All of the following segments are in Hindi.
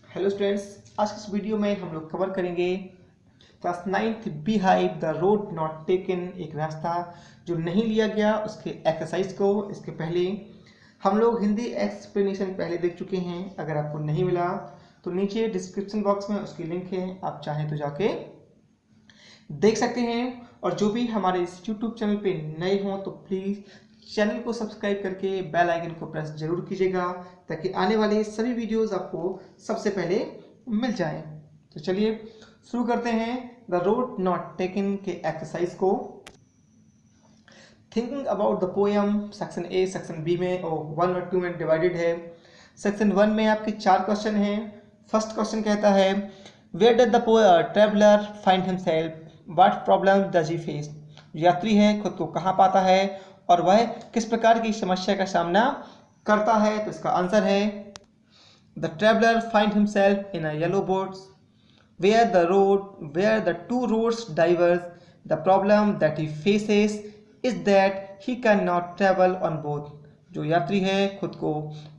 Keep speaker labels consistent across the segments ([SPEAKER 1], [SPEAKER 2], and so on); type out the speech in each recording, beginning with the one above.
[SPEAKER 1] हेलो स्टूडेंट्स, आज की इस वीडियो में हम लोग कवर करेंगे class 9th bee hive the road not taken, एक रास्ता जो नहीं लिया गया उसके एक्सरसाइज को। इसके पहले हम लोग हिंदी एक्सप्लेनेशन पहले देख चुके हैं। अगर आपको नहीं मिला तो नीचे डिस्क्रिप्शन बॉक्स में उसकी लिंक है, आप चाहें तो जाके देख सकते हैं। और जो भी हमारे इस यूट्यूब चैनल पे नए हों तो प्लीज़ चैनल को सब्सक्राइब करके बेल आइकन को प्रेस जरूर कीजिएगा ताकि आने वाले सभी वीडियोस आपको सबसे पहले मिल जाएं। तो चलिए शुरू करते हैं द रोड नॉट टेकन के एक्सरसाइज को। Thinking about the poem section A section B में और 1 और 2 में डिवाइडेड है। सेक्शन 1 में आपके 4 क्वेश्चन हैं। फर्स्ट क्वेश्चन कहता है where does the traveller find himself, what problem does he face. यात्री है खुद को कहाँ पाता है और वह किस प्रकार की समस्या का सामना करता है। तो इसका आंसर है the traveller find himself in a yellow boat where the two roads diverge. The problem that he faces is that he cannot travel on both. जो यात्री है खुद को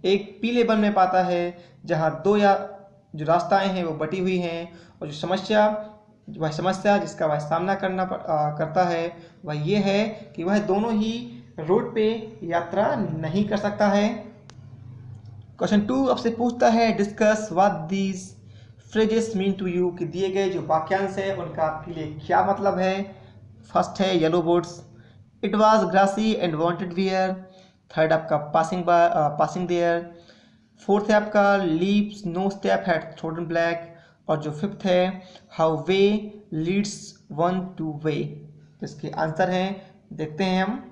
[SPEAKER 1] एक पीले वन में पाता है जहाँ दो या जो रास्ताएं हैं वो बटी हुई हैं, और जो समस्या जिसका वह सामना करता है वह ये है कि वह दोनों ही रोड पे यात्रा नहीं कर सकता है। क्वेश्चन 2 आपसे पूछता है discuss what these phrases mean to you, कि दिए गए जो वाक्यांश है उनका आपके लिए क्या मतलब है। फर्स्ट है yellow boats, it was grassy and wanted wear. Third आपका पासिंग देयर। फोर्थ है आपका leaves no step had trodden black. और जो फिफ्थ है how way leads on to way. इसके आंसर हैं, देखते हैं हम।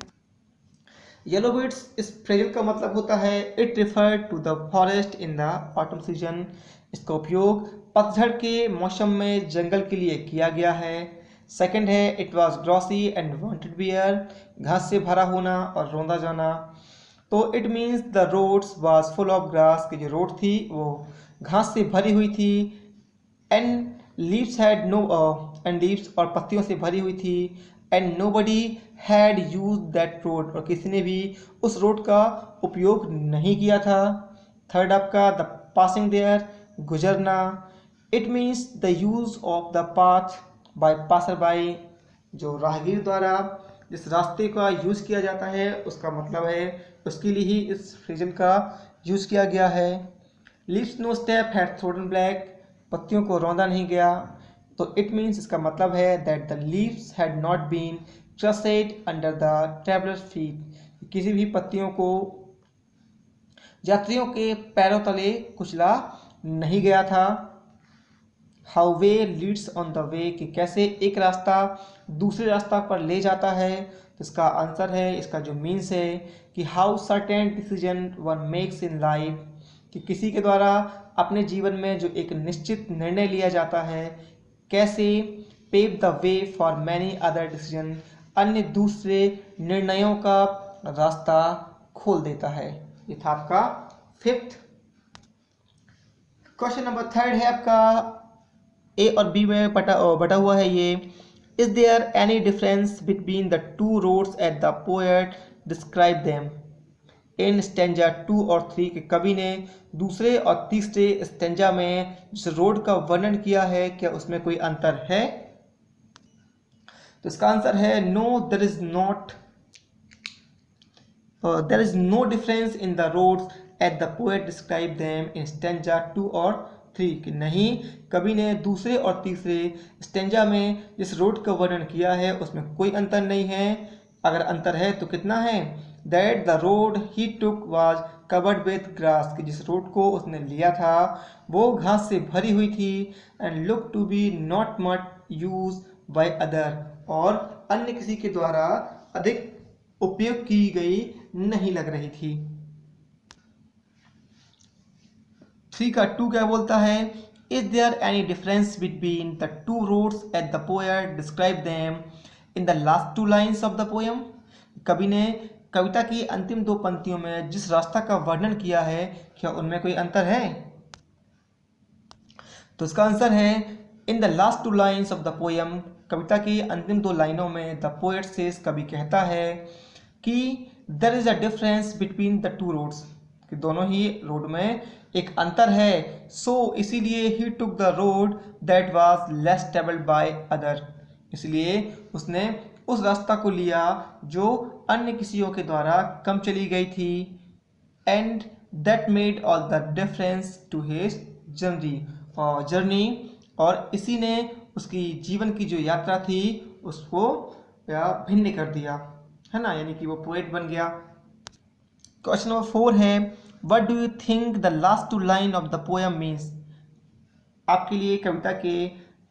[SPEAKER 1] येलो बिट्स इस फ्रेजल का मतलब होता है it refer to the forest in the autumn season. इसका उपयोग पतझड़ के मौसम में जंगल के लिए किया गया है। सेकंड है it was grassy and wanted wear, घास से भरा होना और रौंदा जाना। तो it means the roads was full of grass, की जो रोड थी वो घास से भरी हुई थी। And leaves had no and leaves और पत्तियों से भरी हुई थी। And nobody had use that road, और किसी ने भी उस रोड का उपयोग नहीं किया था। थर्ड आपका द पासिंग देयर, गुजरना। It means the use of the path by passer by, जो राहगीर द्वारा जिस रास्ते का यूज किया जाता है उसका मतलब है, उसके लिए ही इस फ्रेजल का यूज किया गया है। Leaves no step had trodden black, पत्तियों को रौंदा नहीं गया। तो इट मीन्स इसका मतलब है that the leaves had not been crushed under the travellers feet, किसी भी पत्तियों को यात्रियों के पैरों तले कुचला नहीं गया था। How way Leeds on the way, कि कैसे एक रास्ता दूसरे रास्ता पर ले जाता है। तो इसका आंसर है, इसका जो मीन्स है कि how certain decision one makes in life, कि किसी के द्वारा अपने जीवन में जो एक निश्चित निर्णय लिया जाता है कैसे pave the way for many other decision, अन्य दूसरे निर्णयों का रास्ता खोल देता है। ये था आपका फिफ्थ। क्वेश्चन नंबर 3 है आपका ए और बी में बटा हुआ है ये। Is there any difference between the two roads at the poet describe them in stanza 2 और 3, के कवि ने दूसरे और तीसरे स्टेंजा में जिस रोड का वर्णन किया है क्या उसमें कोई अंतर है। तो इसका आंसर है no, there is no difference in the roads at the poet describe them in stanza 2 और 3, कि नहीं कवि ने दूसरे और तीसरे स्टेंजा में जिस रोड का वर्णन किया है उसमें कोई अंतर नहीं है। अगर अंतर है तो कितना है, that the road he took was covered with grass, कि जिस रोड को उसने लिया था वो घास से भरी हुई थी। And look to be not much use by other, और अन्य किसी के द्वारा अधिक उपयोग की गई नहीं लग रही थी। 3 का 2 क्या बोलता है, is there any difference between the two roads at the poet describe them in the last 2 lines of the poem, कवि ने कविता की अंतिम 2 पंक्तियों में जिस रास्ता का वर्णन किया है क्या उनमें कोई अंतर है। तो इसका आंसर है in the last 2 lines of the poem, कविता की अंतिम 2 लाइनों में द पोएट सेज, कवि कहता है कि there is a difference between the two roads, कि दोनों ही रोड में एक अंतर है, सो इसीलिए he took the road that was less travelled by other, इसलिए उसने उस रास्ता को लिया जो अन्य किसियों के द्वारा कम चली गई थी। And that made all the difference to his journey, और इसी ने उसकी जीवन की जो यात्रा थी उसको भिन्न कर दिया, है ना, यानी कि वो पोएट बन गया। क्वेश्चन नंबर 4 है, what do you think the last two line of the poem means? आपके लिए कविता के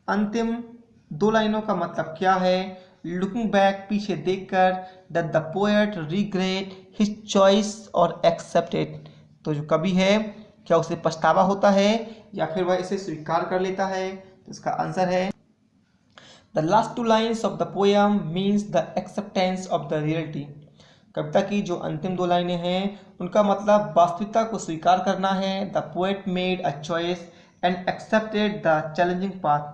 [SPEAKER 1] अंतिम 2 लाइनों का मतलब क्या है? लुकिंग बैक, पीछे देखकर, that the poet regret his choice और एक्सेप्ट इट, तो जो कवि है क्या उसे पछतावा होता है या फिर वह इसे स्वीकार कर लेता है? तो इसका आंसर है the last 2 lines of the poem means the acceptance of the reality. कविता की जो अंतिम 2 लाइनें हैं उनका मतलब वास्तविकता को स्वीकार करना है। The poet made a choice and accepted the challenging path,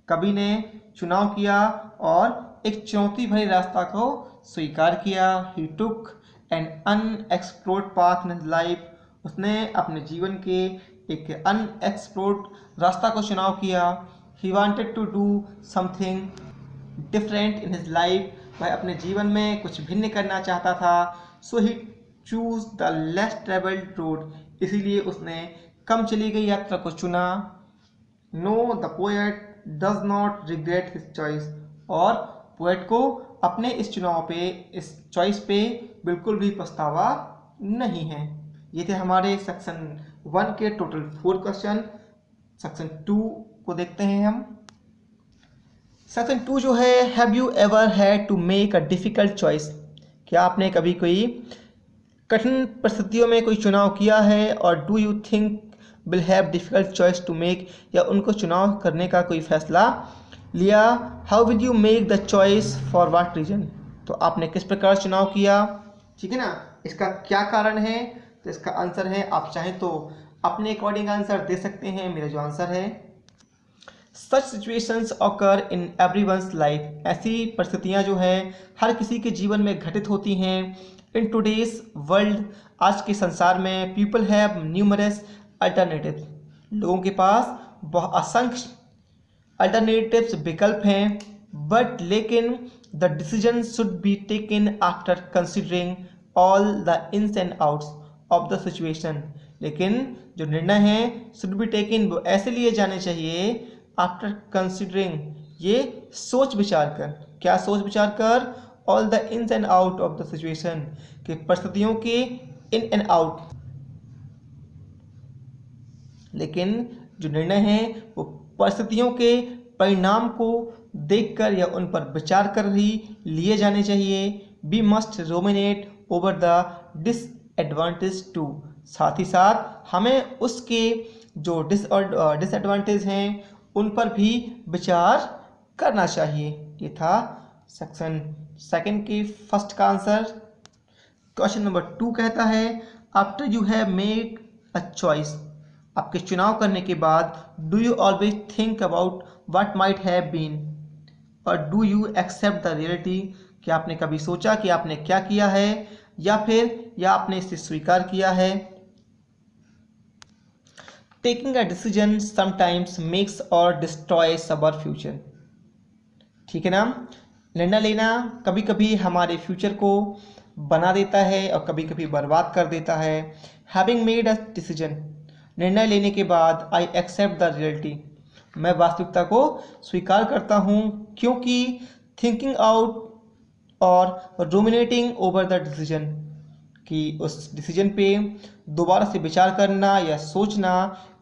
[SPEAKER 1] कवि ने चुनाव किया और एक चुनौती भरे रास्ता को स्वीकार किया। He took an unexplored path in his life, उसने अपने जीवन के एक अनएक्सप्लोर्ड रास्ता को चुनाव किया। He wanted to do something different in his life, वह अपने जीवन में कुछ भिन्न करना चाहता था। So he choose the less travelled road, इसीलिए उसने कम चली गई यात्रा को चुना। No the poet does not regret his choice, और पोएट को अपने इस चुनाव पे, इस चॉइस पे बिल्कुल भी पछतावा नहीं है। ये थे हमारे सेक्शन 1 के टोटल 4 क्वेश्चन। सेक्शन 2 को देखते हैं हम। सेक्शन 2 जो है, have you ever had to make a difficult choice? क्या आपने कभी कोई कठिन परिस्थितियों में कोई चुनाव किया है? और do you think will have difficult choice to make, या उनको चुनाव करने का कोई फैसला लिया? How will you make the choice for what reason, तो आपने किस प्रकार चुनाव किया? ठीक है ना, इसका क्या कारण है? तो इसका आंसर है, आप चाहें तो अपने अकॉर्डिंग आंसर दे सकते हैं। मेरा जो आंसर है, such situations occur in everyone's life, ऐसी परिस्थितियां जो है हर किसी के जीवन में घटित होती हैं। इन टुडेज वर्ल्ड, आज के संसार में, पीपल हैव न्यूमरस अल्टरनेटिव्स, लोगों के पास बहुत असंख्य अल्टरनेटिव्स विकल्प हैं। बट लेकिन the decision should be taken after considering all the ins and outs of the situation, लेकिन जो निर्णय है शुड बी टेकन, वो ऐसे लिए जाने चाहिए आफ्टर कंसिडरिंग, ये सोच विचार कर। क्या सोच विचार कर? All the ins and out of the situation, कि परिस्थितियों के इन एंड आउट, लेकिन जो निर्णय है वो परिस्थितियों के परिणाम को देखकर या उन पर विचार कर ही लिए जाने चाहिए। We must ruminate over the disadvantage too, साथ ही साथ हमें उसके जो डिसएडवांटेज हैं उन पर भी विचार करना चाहिए। ये था सेक्शन 2 की फर्स्ट का आंसर। क्वेश्चन नंबर 2 कहता है, after you have made a choice, आपके चुनाव करने के बाद, do you always think about what might have been, और do you accept the reality, कि आपने कभी सोचा कि आपने क्या किया है, या आपने इसे स्वीकार किया है। Taking a decision sometimes makes और डिस्ट्रॉयस अवर फ्यूचर, ठीक है ना, निर्णय लेना कभी कभी हमारे फ्यूचर को बना देता है और कभी कभी बर्बाद कर देता है। हैविंग मेड अ डिसीजन, निर्णय लेने के बाद, आई एक्सेप्ट द रियलिटी, मैं वास्तविकता को स्वीकार करता हूँ, क्योंकि थिंकिंग आउट और रूमिनेटिंग ओवर द डिसीजन, कि उस डिसीजन पे दोबारा से विचार करना या सोचना,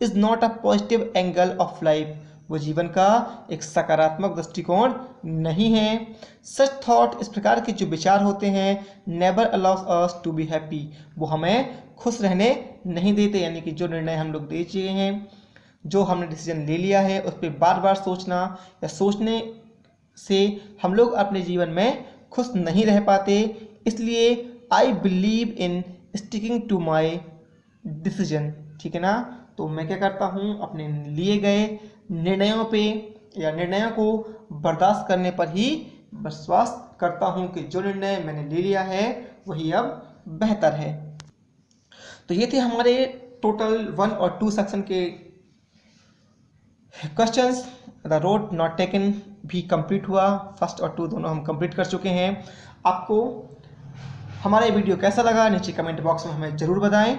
[SPEAKER 1] is not a positive angle of life, वो जीवन का एक सकारात्मक दृष्टिकोण नहीं है। सच थॉट, इस प्रकार के जो विचार होते हैं, never allows us to be happy, वो हमें खुश रहने नहीं देते, यानी कि जो निर्णय हम लोग ले चुके हैं, जो हमने डिसीजन ले लिया है, उस पर बार बार सोचना या सोचने से हम लोग अपने जीवन में खुश नहीं रह पाते। इसलिए I believe in sticking to my decision, ठीक है ना, तो मैं क्या करता हूँ, अपने लिए गए निर्णयों पे या निर्णयों को बर्दाश्त करने पर ही विश्वास करता हूँ कि जो निर्णय मैंने ले लिया है वही अब बेहतर है। तो ये थे हमारे टोटल 1 और 2 सेक्शन के questions the road not taken भी कंप्लीट हुआ। फर्स्ट और 2 दोनों हम कंप्लीट कर चुके हैं। आपको हमारा ये वीडियो कैसा लगा नीचे कमेंट बॉक्स में हमें ज़रूर बताएं।